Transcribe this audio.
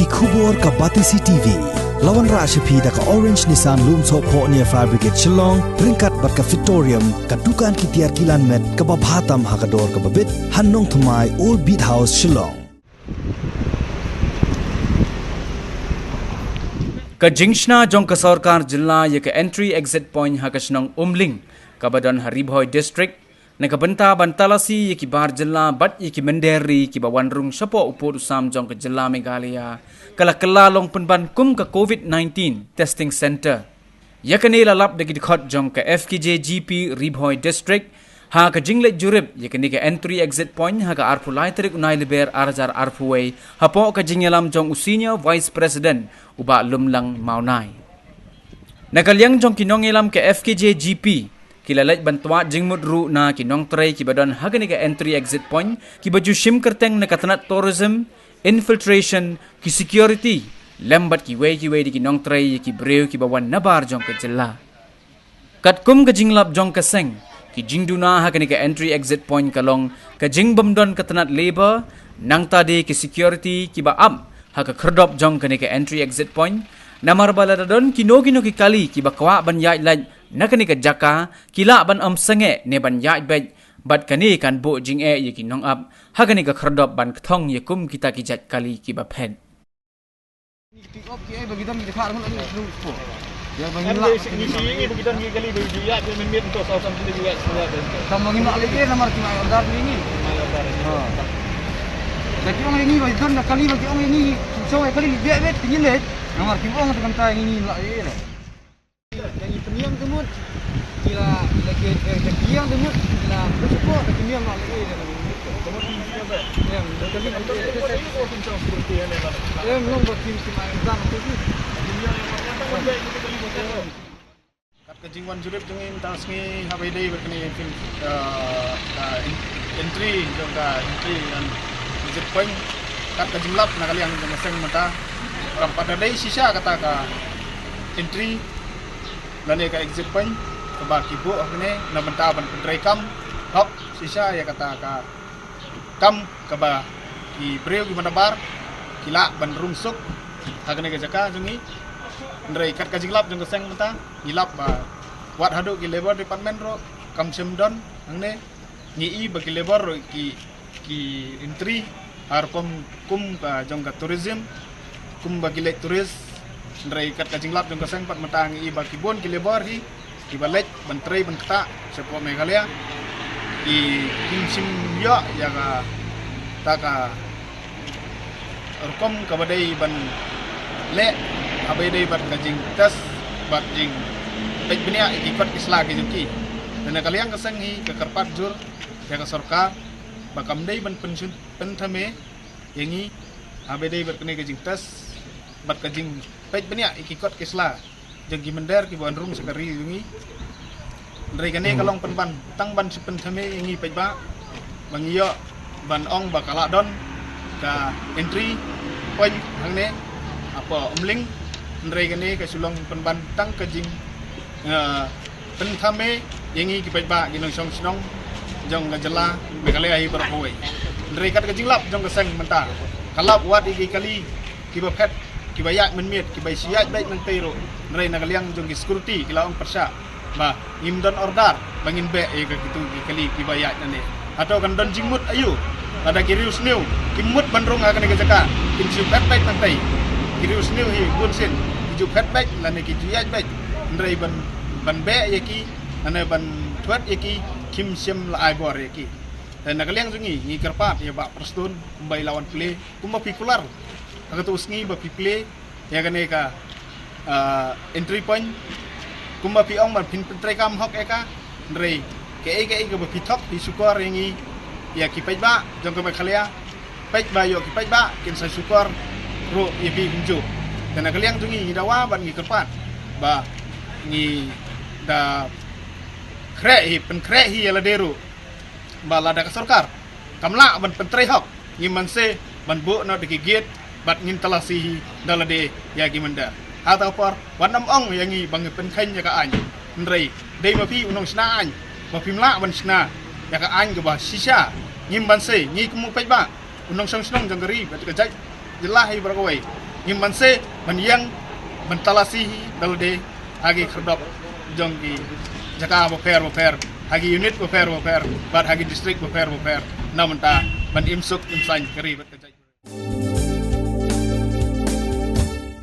Kubur ka Batisi TV. Lawan Rashapi da ka Orange Nissan Lumso Po near Fabricate Shnong, ringkat bat ka Victorium, ka dukan ki tiar kilan met ka babhatam hakador ka babit, Hannong Thumai Old Beat House Shnong. Ka Jingshna jong ka Sarkar Jilla ya ka entry exit point ha ka Shnong Umling, ka Badan Haribhoy District, na kabanta ban Talasi ki bar Jilla bat ki Mynder ki bawanrung sapo upod usam jong ka Jilla Meghalaya kala long penban kum ka COVID-19 testing center ya ka lalap dagi dikhot jong ka FKJ GP Ribhoy District ha ka jingle jurib ya ka entry exit point ha ka arfu laitrik unai liber arjar arfuway ha po ka jingelam jong usinya Vice President uba lumlang maunai nagalyang jong kinongelam ka FKJ GP Kylla bantuan jingmut ru na kinong tray kibadan hagani ka entry exit point kibaju shim kerteng na katanat tourism infiltration ki security lembat ki way di kinong tray ki breu ki bawan nabar jong ka jilla katkum ka jinglap jong ka seng ki jingduna hagani ka entry exit point kalong ka jingbamdon katanat labor nang tadi ki security ki baam ha ka kherdop jong ka entry exit point namar baladon kinogino ki kali ki bakwa ban yai laj nakani ka jaka Kylla ban senge ne ban yai bej bat kani kan bo jing ye ki nong up hagani ka khardop ban thong ye kum kita ki jat kali ki ba phen pick up ki bagi dam dekat mun ani lu ko ya bagi la ni bagi dam ki kali bagi dia dia memit untuk sausam sini juga semua tam bagi mak lagi nomor ki mai order ni ha bagi orang ini bagi dam kali bagi orang ini so kali dia bet tinggi le nomor ki orang dengan tai ini la ye yang peniang temut Kylla lagi yang temut Kylla bersyukur bagi peniang mak lagi temut yang dari itu saya itu macam seperti ini lah belum bagi semai zam tu kat kejingwan jurip dengan tasmi habai dai berkini entry juga entry dan exit point kat kejinglap nak kali yang masing mata pada dai sisa kata ka entry dan ka exit point ke baki bu akne na benta ban pentrai kam hok sisa ya kata ka kam ke ba ki breu gi manabar Kylla ban rumsuk hakne ke jaka jungi ndrai kat ka jinglap jung keseng mata hilap ba wat hadu ki labor department ro kam semdon angne ngi ba ki labor ro ki entry harpom kum ka jong ka tourism kum ba ki lek turis ndrai kat ka jinglap jong kaseng pat matang i ba kibon ki lebar hi ki balek bantrai banta sepo Meghalaya i kimsim ya ya ka taka orkom ka badai ban le abai dai bat ka jing tes bat jing pek benia i kot isla ki jengki dan kalian kaseng hi ka karpat jur ya ka sarkar bakam dai ban pensiun pentame yangi abai dai bat kene ka jing tes bat ka jing pej benia ikikot kisla jengki Mynder ki bandrung sekari yungi ndrai kane kalong penban tang ban sipen thame yungi pej ba bangiyo ban ong bakala don ka entry point hangne apa Umling ndrai kane ka sulong penban tang ka jing pen thame yungi ki pej ba ginong Shnong jong ka Jilla Meghalaya hi berhoi ndrai kat ka jinglap jong ka seng menta kalap wat iki kali ki ba phet ki bayak menmiet ki bay siat baik nang tero nrai nagaliang jong security kilaong persya ba imdon order bangin be e ka kitu ki kali ki bayak nane atau kan don jingmut ayu ada kirius new kimut bandrong akan ke jaka kim siu pet baik nang tai kirius new hi gunsin ju pet baik lane ki siat baik nrai ban be yaki ane ban twat yaki kim sim la ai bor yaki dan nagaliang jungi ngi kerpat ya ba perston bay lawan play kumba pikular agak terus ni berpilih ya kan eka entry point kumba piong ban pin pentrai kam hok eka ndrei ke berpitok di sukor yangi ya ki pej ba jong ke Meghalaya pej ba yo ki pej ba kin sa sukor ro ye pi hinju dan kaliang jungi dawa ban ngi kerpat ba ngi da kre hi ala deru ba lada ka sarkar kamla ban pentrai hok ngi manse ban bo na digigit bat ngin Talasi dalade ya Mynder atau par wanam ong yangi bang penkheng ya ka an ndrei dei ma pi unong sna an ma pimla ban sna ya ka an ga ba sisa ngim ban se ngi kumu pej ba unong Shnong jangari bat ka jai jelah hi berkawai manse yang Talasi dalde hagi kherdop jongki jaka bofer hagi unit bofer bat hagi district bofer namanta ban imsuk imsan keri bat